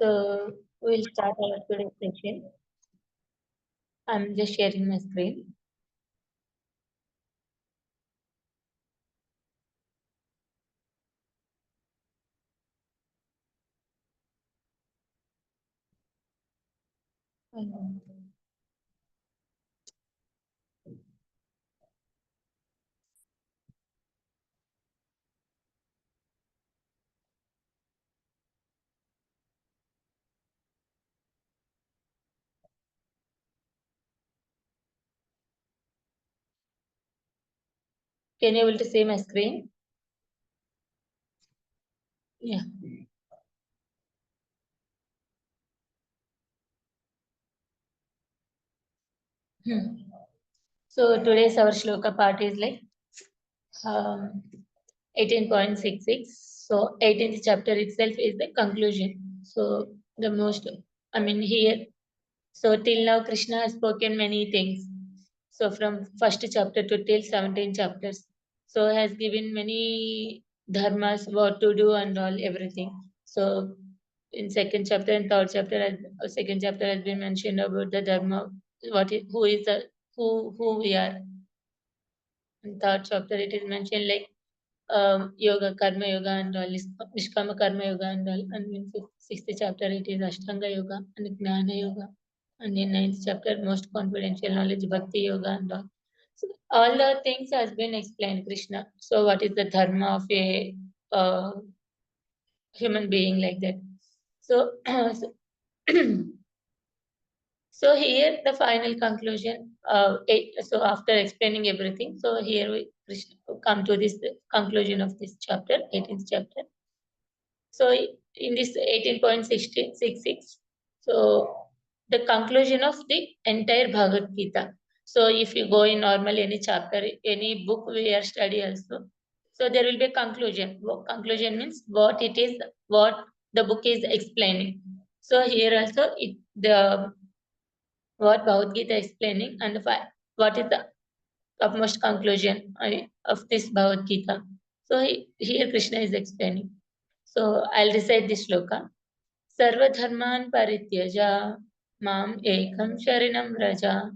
So we'll start our today's session. I'm just sharing my screen. Can you able to see my screen? Yeah. So today's our shloka part is like um, 18.66. So 18th chapter itself is the conclusion. So the most, here. So till now Krishna has spoken many things. So from first chapter to till 17 chapters. So has given many dharmas, what to do and all everything. So in second chapter and third chapter, second chapter has been mentioned about the dharma, who is the who we are. In third chapter it is mentioned like yoga, karma yoga and all, nishkama karma yoga and all. And in sixth chapter it is ashtanga yoga and jnana yoga. And in ninth chapter, most confidential knowledge, bhakti yoga and all. So all the things has been explained, Krishna. So what is the dharma of a human being like that? So, so here the final conclusion. So after explaining everything, so here we Krishna come to this conclusion of this chapter, 18th chapter. So in this 18.66, so the conclusion of the entire Bhagavad Gita. So if you go in normal any chapter, any book we are study also, so there will be a conclusion. Conclusion means what it is, what the book is explaining. So here also the what Bhagavad Gita explaining and what is the upmost conclusion of this Bhagavad Gita. So here Krishna is explaining. So I'll recite this shloka. Sarvadharman parityaj mam ekam sharinam raja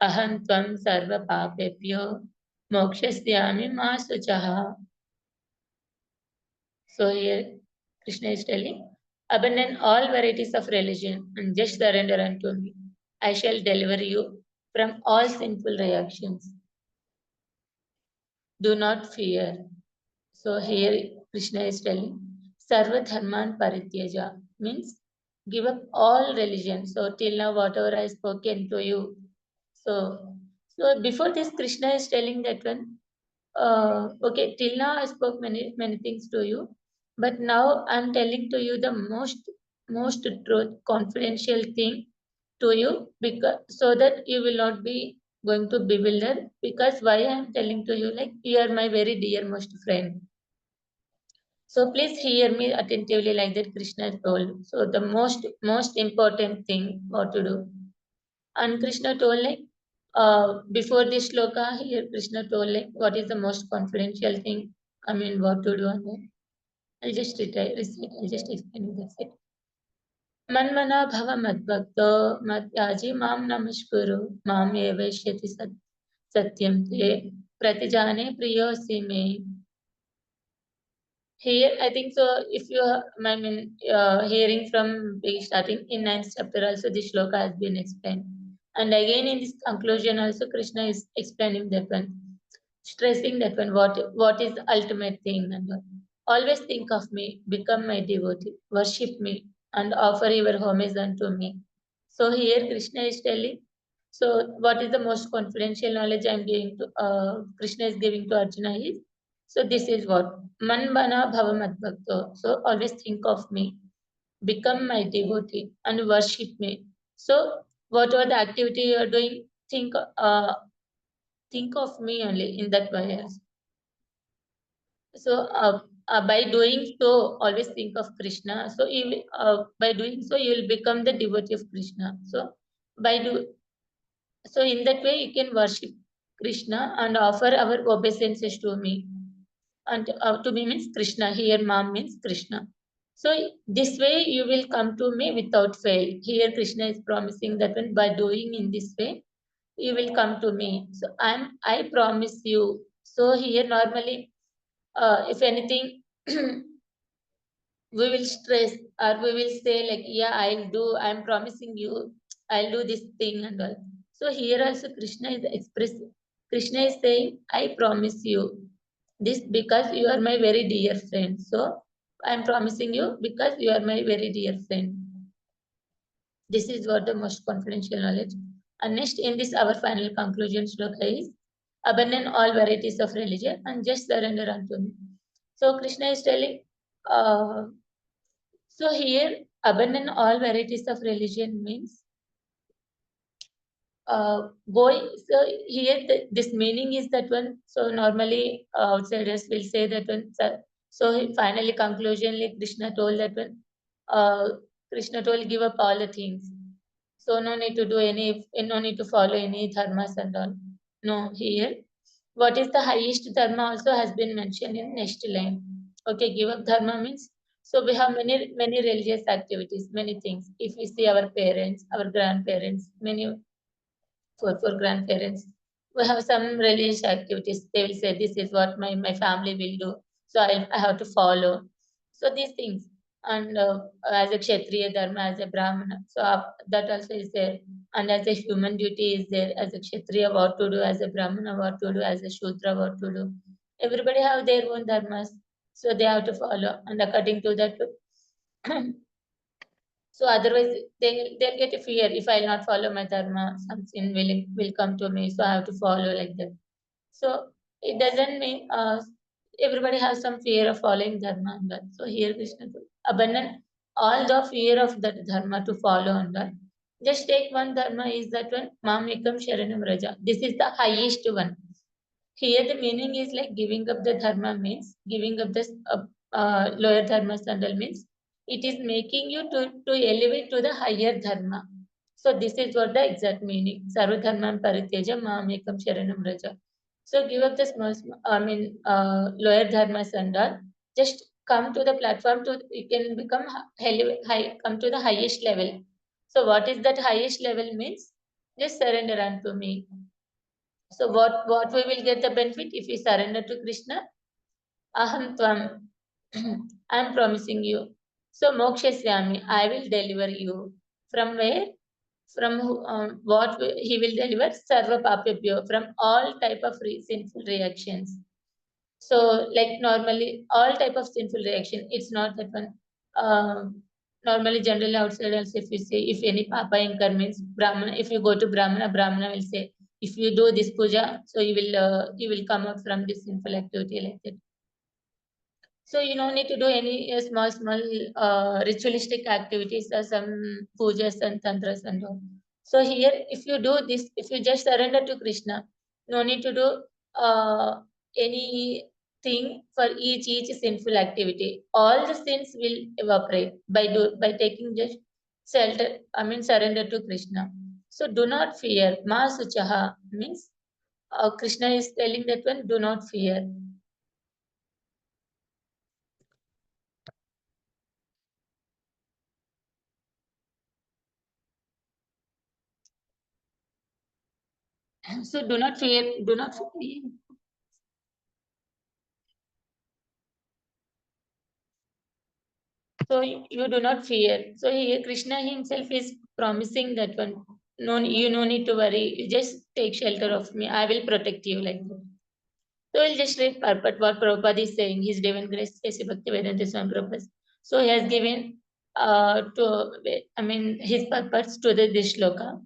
aham tvam sarva papepyo mokshasyami ma suchaha. So here Krishna is telling, abandon all varieties of religion and just surrender unto me. I shall deliver you from all sinful reactions. Do not fear. So here Krishna is telling Sarva Dharman Parityaja means give up all religion. So till now whatever I spoken to you. So before this Krishna is telling that one, okay, till now I spoke many things to you, but now I'm telling to you the most truth, confidential thing to you, because so that you will not be going to bewilder. Because why I'm telling to you, like you are my very dearmost friend. So please hear me attentively, like that Krishna told. So the most important thing what to do. And Krishna told like before this shloka here Krishna told like what is the most confidential thing. What to do and then I'll just recite. I'll just explain you that's it. Manmana bhava madbhakto madhyaji mam namaskuru mam evashyati satyam te pratijane priyosi me. Here, I think so. If you, hearing from the starting in ninth chapter, also this shloka has been explained, and again in this conclusion, also Krishna is explaining that one, stressing that one. What is the ultimate thing? And what. Always think of me, become my devotee, worship me, and offer your homage unto me. So here Krishna is telling. So what is the most confidential knowledge I'm giving to Krishna is giving to Arjuna is. So this is what Manbana Bhavamadbhakto. So always think of me, become my devotee, and worship me. So whatever the activity you are doing, think of me only in that way. So by doing so, always think of Krishna. So by doing so, you will become the devotee of Krishna. So by do so in that way, you can worship Krishna and offer our obeisances to me. And to me means Krishna. Here, mom means Krishna. So this way you will come to me without fail. Here Krishna is promising that when by doing in this way, you will come to me. So I promise you. So here normally, if anything, we will stress or we will say like, yeah, I'm promising you, I'll do this thing and all. So here also Krishna is saying, I promise you this because you are my very dear friend. So I'm promising you because you are my very dear friend. This is what the most confidential knowledge. And next in this our final conclusion shloka is, abandon all varieties of religion and just surrender unto me. So Krishna is telling, uh, so here, abandon all varieties of religion means boy. So here, this meaning is that one. So normally, outsiders will say that one. Finally, conclusionally, Krishna told that one. Uh, Krishna told, give up all the things. So no need to do any, no need to follow any dharmas and all. No, here what is the highest dharma also has been mentioned in next line. Okay, give up dharma means, so we have many religious activities, many things. If we see our parents, our grandparents, many for grandparents, we have some religious activities. They will say this is what my family will do, so I have to follow. So these things, and as a kshatriya dharma, as a brahmana, so that also is there. And as a human duty is there, as a kshatriya what to do, as a brahmana what to do, as a shudra what to do. Everybody have their own dharmas, so they have to follow, and according to that. So otherwise they'll get a fear. If I'll not follow my dharma, something will come to me. So I have to follow like that. So it doesn't mean everybody has some fear of following dharma and that. So here Krishna told, abandon all the fear of that dharma to follow on that. Just take one dharma is that one, Mamekam Sharanam Raja. This is the highest one. Here the meaning is like giving up the dharma means giving up the lower dharma sandal means it is making you to elevate to the higher dharma. So this is what the exact meaning. Sarva dharma parityaja mamekam sharanam raja. So give up the lower dharma sandal. Just come to the platform to you can become come to the highest level. So what is that highest level means? Just surrender unto me. So what we will get the benefit if we surrender to Krishna? Aham tvam. I am promising you. So mokshasyami, I will deliver you. From where? From he will deliver? Sarva papabhyo, from all type of sinful reactions. So like normally all type of sinful reaction, it's not that one. Normally generally outside also if you say if any papa incur means brahmana, if you go to brahmana will say if you do this puja, so you will come out from this sinful activity like that. So you don't need to do any small ritualistic activities or some pujas and tantras and all. So here, if you do this, if you just surrender to Krishna, no need to do anything for each sinful activity. All the sins will evaporate by taking just shelter. I mean surrender to Krishna. So do not fear. Ma suchaha means Krishna is telling that one. Do not fear. So do not fear, do not fear. So you do not fear. So here Krishna himself is promising that one. No, you no need to worry. You just take shelter of me. I will protect you like that. So we'll just read but what Prabhupada is saying. His divine grace, Kesi Bhakti Vedanta Swami Prabhupada. So he has given his purpose to this shloka.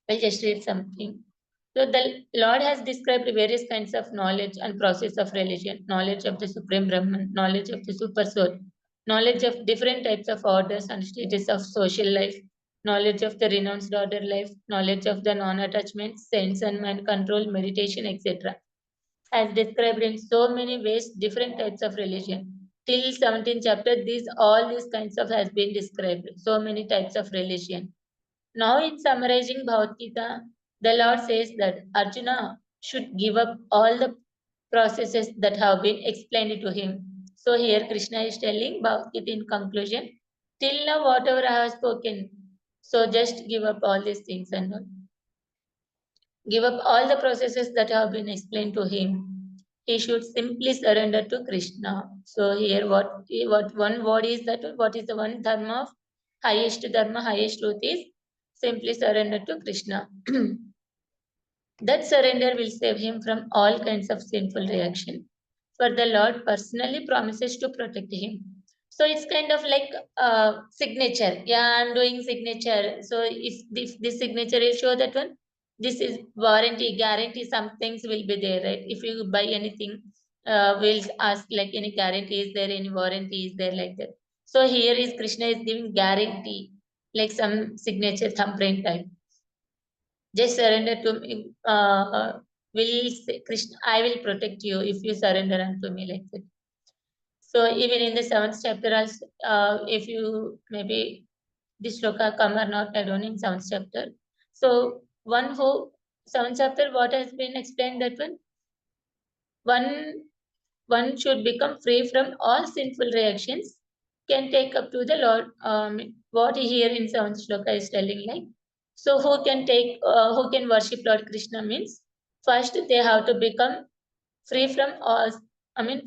I'll just read something. So the Lord has described various kinds of knowledge and process of religion, knowledge of the Supreme Brahman, knowledge of the Super Soul, knowledge of different types of orders and stages of social life, knowledge of the renounced order life, knowledge of the non-attachment, sense and mind control, meditation, etc. As described in so many ways, different types of religion. Till 17th chapter, all these kinds of has been described. So many types of religion. Now, in summarizing Bhagavad Gita, the Lord says that Arjuna should give up all the processes that have been explained to him. So here Krishna is telling Bhagavad in conclusion, till now whatever I have spoken, so just give up all these things and all. Give up all the processes that have been explained to him. He should simply surrender to Krishna. So here what one word is that, what is the one dharma of highest truth is simply surrender to Krishna. That surrender will save him from all kinds of sinful reaction. For the Lord personally promises to protect him. So it's kind of like signature. Yeah, I'm doing signature. So if this signature will show that one, this is warranty, guarantee, some things will be there, right? If you buy anything, we'll ask like any guarantee, is there any warranty, is there like that. So here is Krishna is giving guarantee, like some signature thumbprint type. Just surrender to me. Will say, Krishna, I will protect you if you surrender unto me like that. So even in the seventh chapter, also, if you maybe this sloka come or not, I don't know in seventh chapter. So one who seventh chapter, what has been explained that one one should become free from all sinful reactions, can take up to the Lord. What here in seventh sloka is telling like, so who can worship Lord Krishna means first they have to become free from all,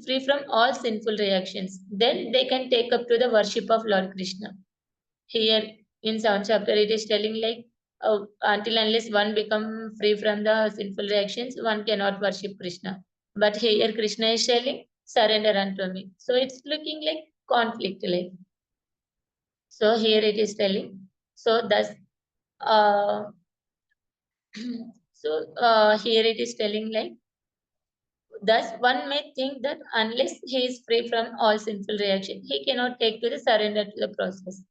free from all sinful reactions. Then they can take up to the worship of Lord Krishna. Here in seventh chapter, it is telling like until unless one become free from the sinful reactions, one cannot worship Krishna. But here Krishna is telling, surrender unto me. So it's looking like conflict, like. So here it is telling. So thus, uh, here it is telling like, thus one may think that unless he is free from all sinful reaction, he cannot take to the surrender to the process.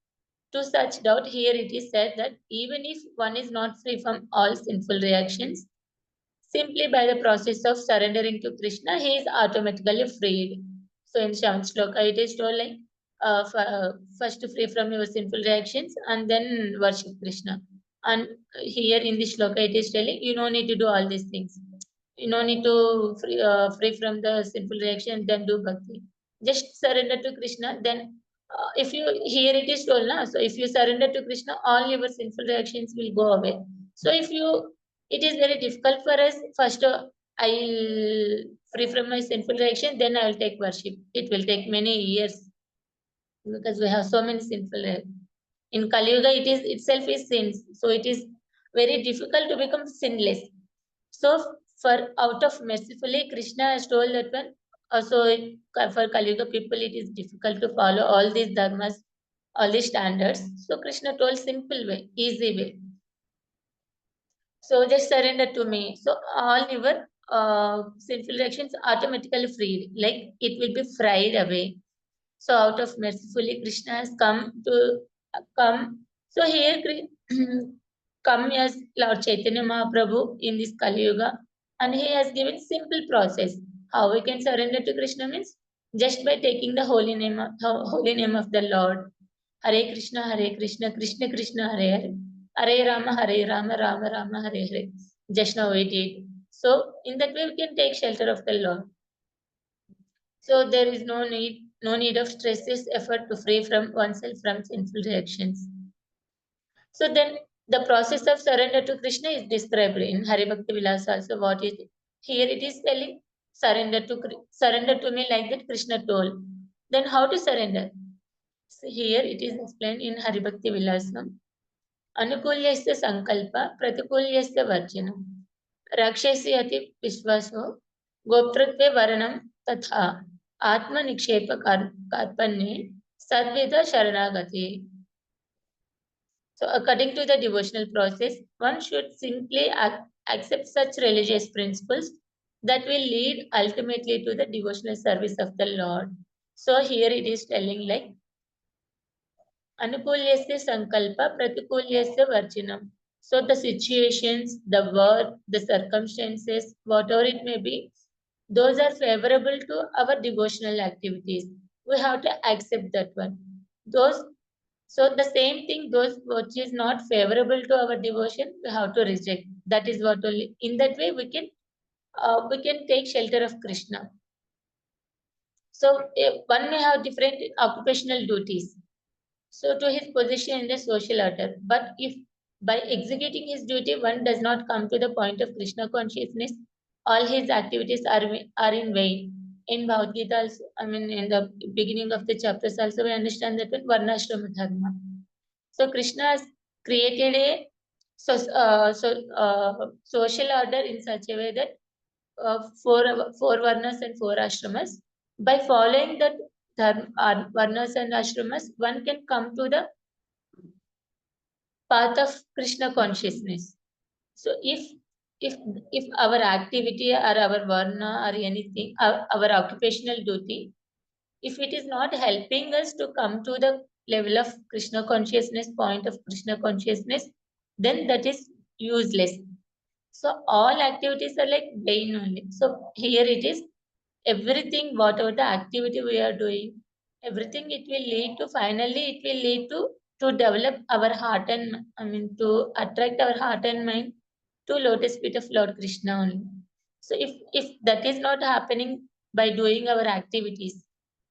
To such doubt, here it is said that even if one is not free from all sinful reactions, simply by the process of surrendering to Krishna, he is automatically freed. So in Seventh Sloka, it is told like first free from your sinful reactions and then worship Krishna. And here in this Sloka, it is telling you don't need to do all these things. You don't need to free from the sinful reaction, then do bhakti. Just surrender to Krishna. Then, if you here it is told, na, so if you surrender to Krishna, all your sinful reactions will go away. So if you, it is very difficult for us. First, I'll free from my sinful reaction, then I will take worship. It will take many years because we have so many sinful. In Kali Yuga, it is itself is sins, so it is very difficult to become sinless. So for out of mercifully, Krishna has told that one. Also, for Kali Yuga people, it is difficult to follow all these dharmas, all these standards. So Krishna told simple way, easy way. So just surrender to me. So all your sinful actions automatically freed, like it will be fried away. So out of mercifully, Krishna has come. So here, come as Lord Chaitanya Mahaprabhu in this Kali Yuga, and he has given simple process. How we can surrender to Krishna means just by taking the holy name of the Lord. Hare Krishna, Krishna Krishna, Hare Hare. Hare Rama, Rama Rama, Hare Hare. Just now we did. So in that way we can take shelter of the Lord. So there is no need of strenuous effort to free from oneself from sinful reactions. So then the process of surrender to Krishna is described in Hari Bhakti Vilas also. What is it? Here it is telling surrender to me like that Krishna told. Then how to surrender? So here it is explained in Hari Bhakti Vilasam. Anukulyasya sankalpa pratikulyasya varjanam. Rakshasi ati vishwaso गोप्तृत्वे वर्णम तथा आत्मनिक्षेप कार्पण्ये सद्विद शरणागति. So according to the devotional process, one should simply accept such religious principles that will lead ultimately to the devotional service of the Lord. So here it is telling like Anukulyasya sankalpa pratikulyasya varchinam. So the situations, the work, the circumstances, whatever it may be, those are favorable to our devotional activities. We have to accept that one. Those, so the same thing, those which is not favorable to our devotion, we have to reject. That is what only. In that way, we can take shelter of Krishna. So one may have different occupational duties. So to his position in the social order. But if by executing his duty one does not come to the point of Krishna consciousness, all his activities are in vain. In Bhagavad Gita, also, I mean, in the beginning of the chapters, also we understand that one Varnashrama Dharma. So Krishna has created a social order in such a way that four varnas and four ashramas. By following that varnas and ashramas, one can come to the path of Krishna consciousness. So if if our activity or our varna or anything, our occupational duty, if it is not helping us to come to the level of Krishna consciousness, point of Krishna consciousness, then that is useless. So all activities are like vain only. So here it is everything, whatever the activity we are doing, everything it will lead to, finally it will lead to develop our heart and I mean to attract our heart and mind to lotus feet of Lord Krishna only. So if that is not happening by doing our activities,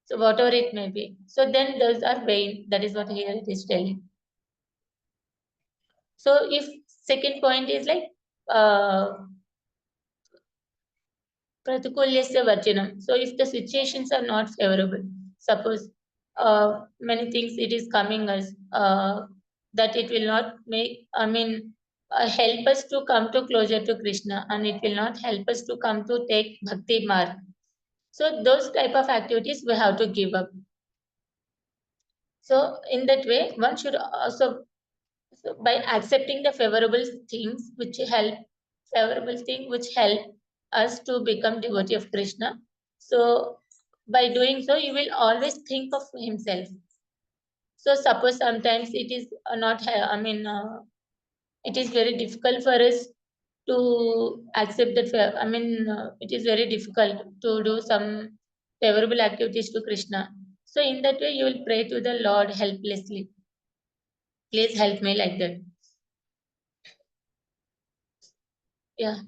so whatever it may be, so then those are vain. That is what here it is telling. So if second point is like uh, Pratikulyasya Varjanam. So if the situations are not favorable, suppose many things it is coming as that it will not make, I mean, help us to come to closer to Krishna, and it will not help us to come to take bhakti marg. So those type of activities we have to give up. So in that way, one should also, so by accepting the favorable thing which help us to become devotee of Krishna. So by doing so, you will always think of himself. So suppose sometimes it is not, it is very difficult for us to accept that. It is very difficult to do some favorable activities to Krishna. So in that way, you will pray to the Lord helplessly. Please help me like that. Yeah.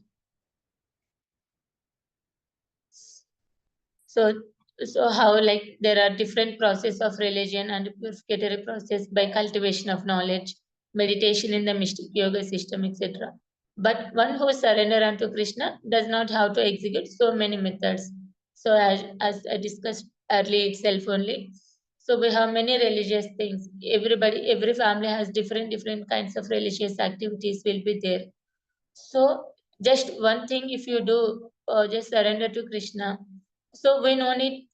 So, so how like there are different process of religion and purificatory process by cultivation of knowledge, meditation in the mystic yoga system, etc. But one who surrender unto Krishna does not have to execute so many methods. So as I discussed earlier itself only. So we have many religious things. Every family has different kinds of religious activities will be there. So just one thing, if you do, just surrender to Krishna. So we no need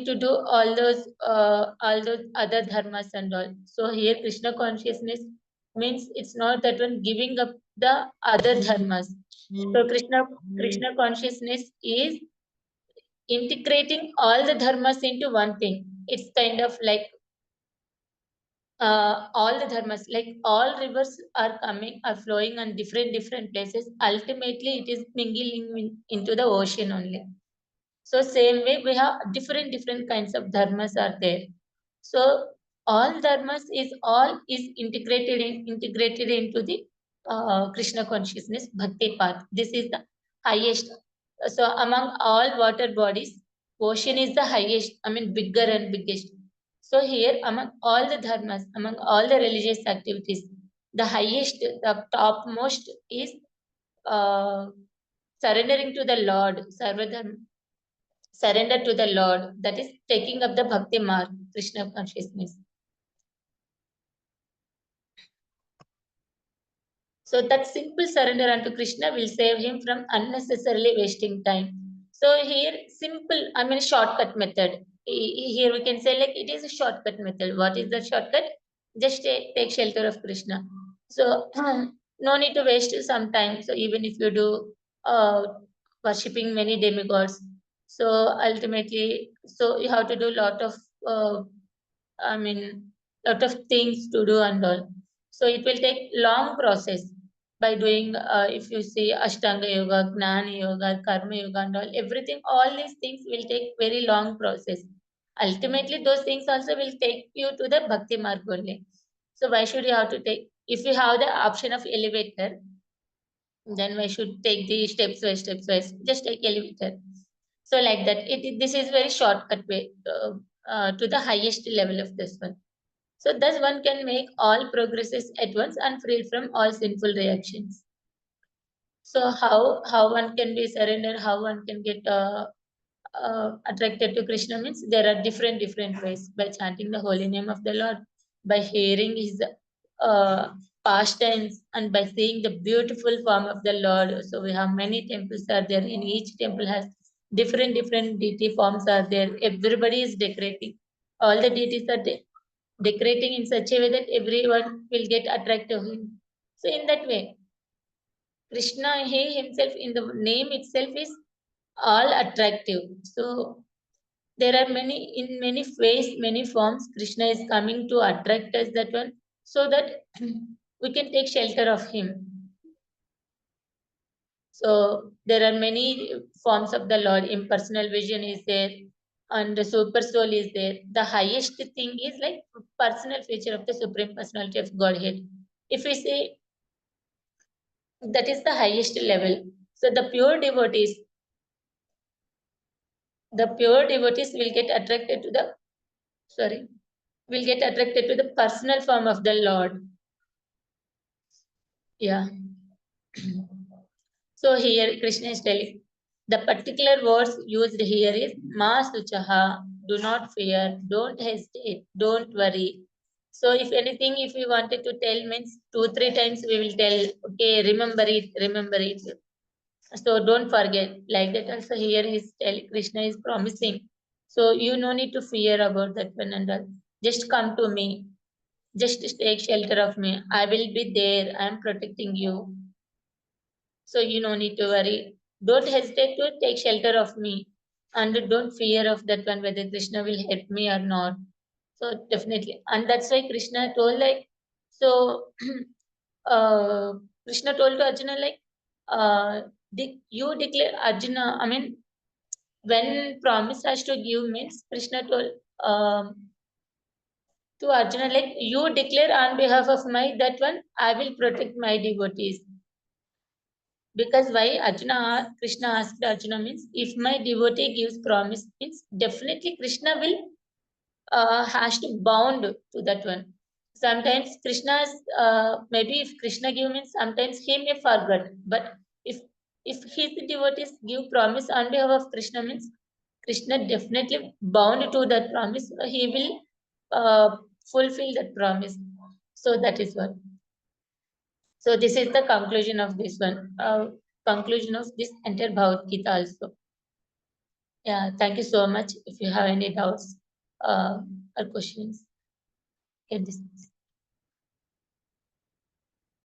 to do all those other dharmas and all. So here Krishna consciousness means it's not that one giving up the other dharmas. So Krishna consciousness is integrating all the dharmas into one thing. It's kind of like all the dharmas, like all rivers are coming, are flowing on different places. Ultimately, it is mingling into the ocean only. So same way, we have different kinds of dharmas are there. So all dharmas is integrated into the Krishna consciousness bhakti path. This is the highest. So among all water bodies, ocean is the highest. I mean, bigger and biggest. So here, among all the dharmas, among all the religious activities, the highest, the topmost is uh, surrendering to the Lord, surrender to the Lord. That is taking up the bhakti mark, Krishna consciousness. So that simple surrender unto Krishna will save him from unnecessarily wasting time. So here, simple, I mean, shortcut method. Here we can say like it is a shortcut method. What is the shortcut? Just take shelter of Krishna. So no need to waste some time. So even if you do worshipping many demigods, so ultimately, so you have to do a lot of uh, I mean, lot of things to do and all. So it will take long process by doing, if you see Ashtanga Yoga, Gnana Yoga, Karma Yoga and all these things will take very long process. Ultimately, those things also will take you to the Bhakti Marg only. So why should you have to take, if you have the option of elevator, then why should take the steps by steps, just take elevator. So like that, this is very shortcut way to the highest level of this one. So thus one can make all progresses at once and free from all sinful reactions. So how one can be surrendered, how one can get attracted to Krishna means there are different ways, by chanting the holy name of the Lord, by hearing his uh, pastimes, and by seeing the beautiful form of the Lord. So we have many temples are there. In each temple has different deity forms are there. Everybody is decorating. All the deities are decorating in such a way that everyone will get attracted to him. So in that way, Krishna, he himself in the name itself is all attractive. So there are in many ways, many forms, Krishna is coming to attract us that one, so that we can take shelter of him. So there are many forms of the Lord. Impersonal vision is there, and the super soul is there. The highest thing is like personal feature of the supreme personality of Godhead. If we say that is the highest level, so the pure devotees will get attracted to the sorry will get attracted to the personal form of the Lord. Yeah. So here Krishna is telling the particular words used here is ma suchaha, do not fear, don't hesitate, don't worry. So if anything, if we wanted to tell means 2-3 times we will tell, okay, remember it. So don't forget. Like that also here is telling Krishna is promising. So you no need to fear about that one and all. Just come to me. Just take shelter of me. I will be there. I am protecting you. So you no need to worry. Don't hesitate to take shelter of me. And don't fear of that one whether Krishna will help me or not. So definitely. And that's why Krishna told like so uh, Krishna told to Arjuna like you declare Arjuna, I mean when promise has to give means Krishna told to Arjuna like you declare on behalf of my that one I will protect my devotees. Because why Krishna asked Arjuna means if my devotee gives promise means definitely Krishna will has to bound to that one. Sometimes Krishna's maybe if Krishna give means sometimes he may forget, but if his devotees give promise on behalf of Krishna means Krishna definitely bound to that promise. He will fulfill that promise. So that is what. So this is the conclusion of this one. Conclusion of this entire Bhagavad Gita also. Yeah, thank you so much. If you have any doubts or questions, can discuss.